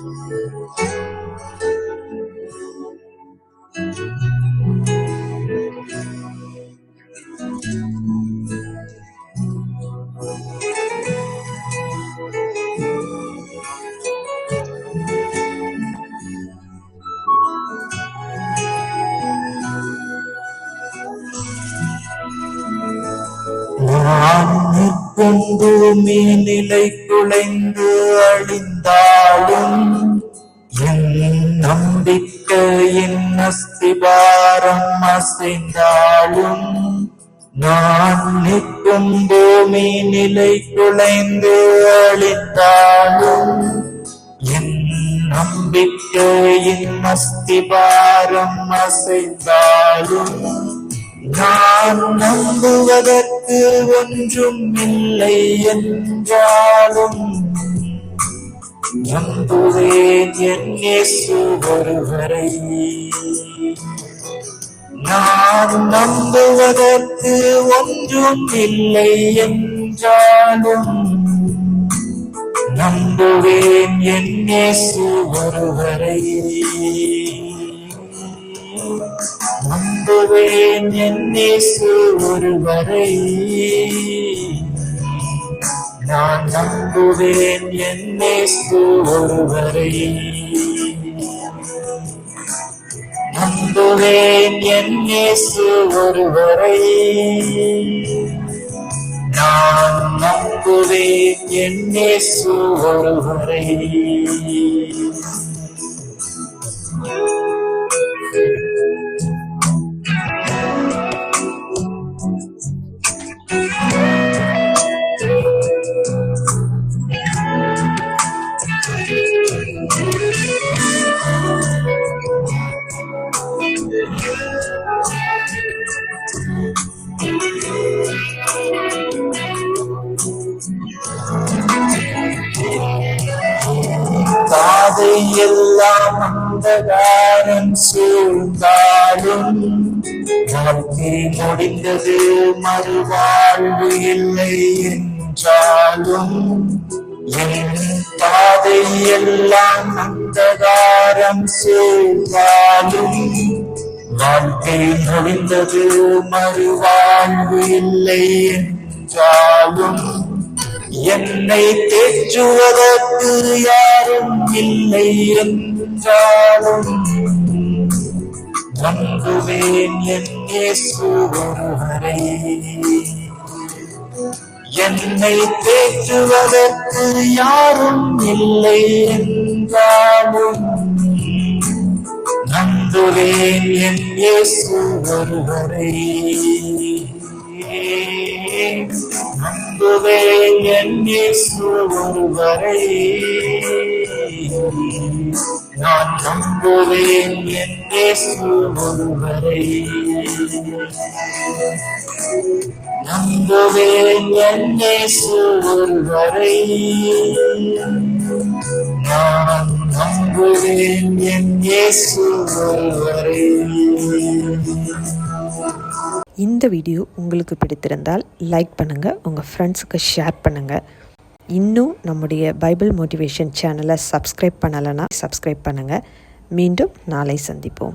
நான் நிற்கும் பூமி நிலை குலைந்து அழிந்தாலும் என் நம்பிக்கையின் அஸ்திபாரம் அசைந்தாலும், நான் நிற்கும் பூமி நிலை குலைந்து அழிந்தாலும் என் நம்பிக்கையின் அஸ்திபாரம் அசைந்தாலும், நான் நம்புவதற்கு ஒன்றும் இல்லை என்றாலும் நம்புவேன் என் இயேசு ஒருவரை. நான் நம்புவதற்கு ஒன்றும் இல்லை என்றாலும் நம்புவேன் என் இயேசு ஒருவரை. நம்புவேன் என் இயேசு ஒருவரை. நான் நம்புவேன் என் இயேசு ஒருவரை. நம்புவேன் என் இயேசு ஒருவரை. நான் நம்புவேன் என் இயேசு ஒருவரை. பாதை எல்லாம் அந்தகாரம் சூழ்ந்தாலும், வாழ்க்கை முடிந்தது மறுவாழ்வு இல்லை என்றாலும், என் பாதை எல்லாம் அந்தகாரம் சூழ்ந்தாலும், வாழ்க்கை முடிந்தது மறுவாழ்வு இல்லை என்றாலும், என்னை தேற்றுவதற்கு யாரும் இல்லை என்றாலும் நம்புவேன் என் இயேசு ஒருவரை. என்னை தேற்றுவதற்கு யாரும் இல்லை என்றாலும் நம்புவேன் என் இயேசு ஒருவரை. நம்புவேன் என் இயேசு ஒருவரை. நான் நம்புவேன் என் இயேசு ஒருவரை. நம்புவேன் என் இயேசு ஒருவரை. நான் நம்புவேன் என் இயேசு ஒருவரை. இந்த வீடியோ உங்களுக்கு பிடித்திருந்தால் லைக் பண்ணுங்கள், உங்கள் ஃப்ரெண்ட்ஸுக்கு ஷேர் பண்ணுங்கள். இன்னும் நம்முடைய பைபிள் மோட்டிவேஷன் சேனலை சப்ஸ்கிரைப் பண்ணலைன்னா சப்ஸ்கிரைப் பண்ணுங்கள். மீண்டும் நாளை சந்திப்போம்.